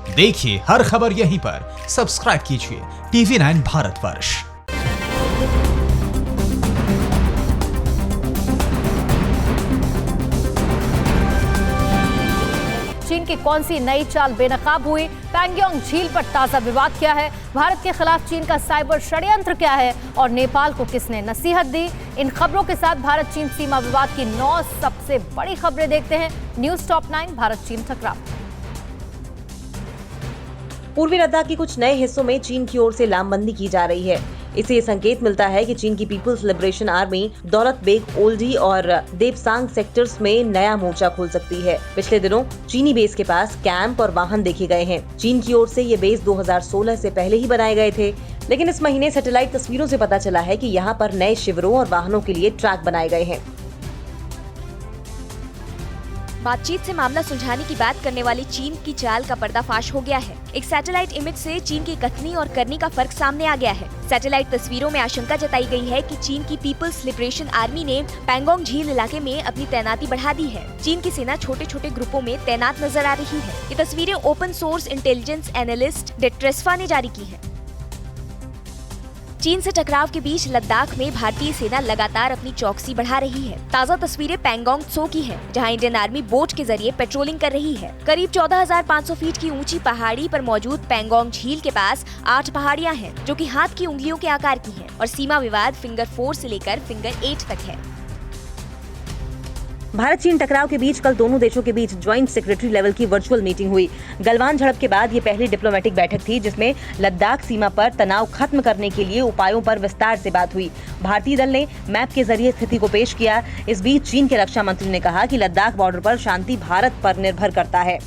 देखिए हर खबर यहीं पर, सब्सक्राइब कीजिए TV9 भारतवर्ष। चीन की कौन सी नई चाल बेनकाब हुई? पैंगोंग झील पर ताजा विवाद क्या है? भारत के खिलाफ चीन का साइबर षड्यंत्र क्या है? और नेपाल को किसने नसीहत दी? इन खबरों के साथ भारत चीन सीमा विवाद की 9 सबसे बड़ी खबरें देखते हैं न्यूज टॉप 9 भारत चीन टकराव। पूर्वी लद्दाख के कुछ नए हिस्सों में चीन की ओर से लामबंदी की जा रही है। इससे ये संकेत मिलता है कि चीन की people's liberation army Daulat Beg Oldi और देपसांग सेक्टर्स में नया मोर्चा खोल सकती है। पिछले दिनों चीनी बेस के पास कैंप और वाहन देखे गए हैं। चीन की ओर से ये बेस 2016 से पहले ही बनाए गए थे, लेकिन इस महीने सैटेलाइट तस्वीरों से पता चला है कि यहाँ पर नए शिविरों और वाहनों के लिए ट्रैक बनाए गए हैं। बातचीत से मामला सुलझाने की बात करने वाली चीन की चाल का पर्दाफाश हो गया है। एक सैटेलाइट इमेज से चीन की कथनी और करनी का फर्क सामने आ गया है। सैटेलाइट तस्वीरों में आशंका जताई गई है कि चीन की पीपल्स लिबरेशन आर्मी ने पैंगोंग झील इलाके में अपनी तैनाती बढ़ा दी है। चीन की सेना छोटे छोटे ग्रुपों में तैनात नजर आ रही है। ये तस्वीरें ओपन सोर्स इंटेलिजेंस एनालिस्ट डेट्रेस्फा ने जारी की है। चीन से टकराव के बीच लद्दाख में भारतीय सेना लगातार अपनी चौकसी बढ़ा रही है। ताज़ा तस्वीरें पैंगोंग त्सो की हैं, जहां इंडियन आर्मी बोट के जरिए पेट्रोलिंग कर रही है। करीब 14,500 फीट की ऊंची पहाड़ी पर मौजूद पैंगोंग झील के पास 8 पहाड़ियां हैं, जो कि हाथ की उंगलियों के आकार की हैं, और सीमा विवाद फिंगर 4 से लेकर फिंगर 8 तक है। भारत चीन टकराव के बीच कल दोनों देशों के बीच ज्वाइंट सेक्रेटरी लेवल की वर्चुअल मीटिंग हुई। गलवान झड़प के बाद ये पहली डिप्लोमेटिक बैठक थी, जिसमें लद्दाख सीमा पर तनाव खत्म करने के लिए उपायों पर विस्तार से बात हुई। भारतीय दल ने मैप के जरिए स्थिति को पेश किया। इस बीच चीन के रक्षा मंत्री ने कहा कि लद्दाख बॉर्डर पर शांति भारत पर निर्भर करता है।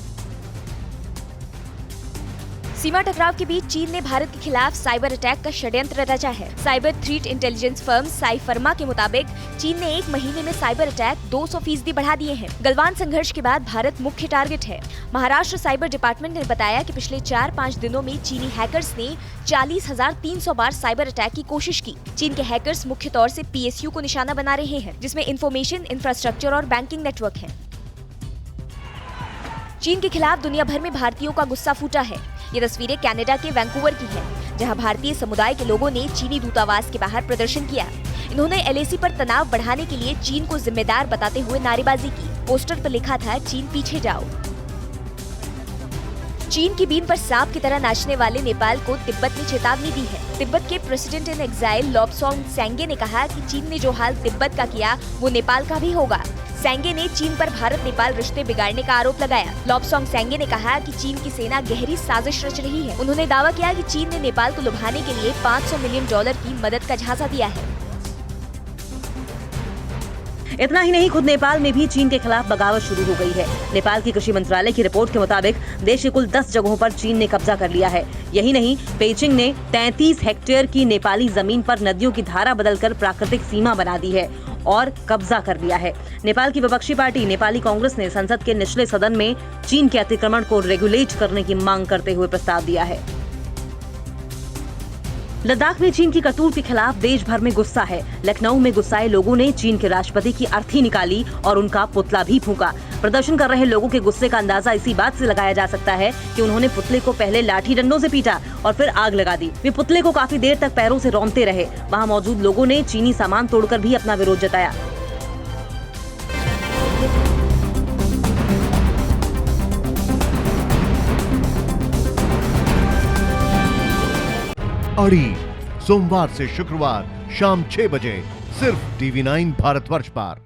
सीमा टकराव के बीच चीन ने भारत के खिलाफ साइबर अटैक का षड्यंत्र रचा है। साइबर थ्रेट इंटेलिजेंस फर्म साइफर्मा के मुताबिक चीन ने एक महीने में साइबर अटैक 200% बढ़ा दिए हैं। गलवान संघर्ष के बाद भारत मुख्य टारगेट है। महाराष्ट्र साइबर डिपार्टमेंट ने बताया कि पिछले 4-5 दिनों में चीनी हैकर्स ने 40,300 बार साइबर अटैक की कोशिश की। चीन के हैकर्स मुख्य तौर से PSU को निशाना बना रहे हैं, जिसमें इंफॉर्मेशन इंफ्रास्ट्रक्चर और बैंकिंग नेटवर्क है। चीन के खिलाफ दुनिया भर में भारतीयों का गुस्सा फूटा है। ये तस्वीरें कनाडा के वैंकूवर की हैं, जहां भारतीय समुदाय के लोगों ने चीनी दूतावास के बाहर प्रदर्शन किया। इन्होंने LAC पर तनाव बढ़ाने के लिए चीन को जिम्मेदार बताते हुए नारेबाजी की। पोस्टर पर लिखा था, चीन पीछे जाओ। चीन की बीन पर सांप की तरह नाचने वाले नेपाल को तिब्बत ने चेतावनी दी है। तिब्बत के प्रेसिडेंट इन एग्जाइल लॉब्सोंग सेंगे ने कहा कि चीन ने जो हाल तिब्बत का किया वो नेपाल का भी होगा। सेंगे ने चीन पर भारत नेपाल रिश्ते बिगाड़ने का आरोप लगाया। लॉब्सोंग सेंगे ने कहा कि चीन की सेना गहरी साजिश रच रही है। उन्होंने दावा किया कि चीन ने नेपाल को लुभाने के लिए $500 मिलियन की मदद का झांसा दिया है। इतना ही नहीं, खुद नेपाल में भी चीन के खिलाफ बगावत शुरू हो गई है। नेपाल की कृषि मंत्रालय की रिपोर्ट के मुताबिक देश के कुल 10 जगहों पर चीन ने कब्जा कर लिया है। यही नहीं, पेइचिंग ने 33 हेक्टेयर की नेपाली जमीन पर नदियों की धारा बदलकर प्राकृतिक सीमा बना दी है और कब्जा कर लिया है। नेपाल की विपक्षी पार्टी नेपाली कांग्रेस ने संसद के निचले सदन में चीन के अतिक्रमण को रेगुलेट करने की मांग करते हुए प्रस्ताव दिया है। लद्दाख में चीन की करतूत के खिलाफ देश भर में गुस्सा है। लखनऊ में गुस्साए लोगों ने चीन के राष्ट्रपति की अर्थी निकाली और उनका पुतला भी फूंका। प्रदर्शन कर रहे लोगों के गुस्से का अंदाजा इसी बात से लगाया जा सकता है कि उन्होंने पुतले को पहले लाठी डंडों से पीटा और फिर आग लगा दी। वे पुतले को काफी देर तक पैरों से रौंदते रहे। वहां मौजूद लोगों ने चीनी सामान तोड़कर भी अपना विरोध जताया। अड़ी सोमवार से शुक्रवार शाम 6 बजे सिर्फ TV9 भारतवर्ष पर।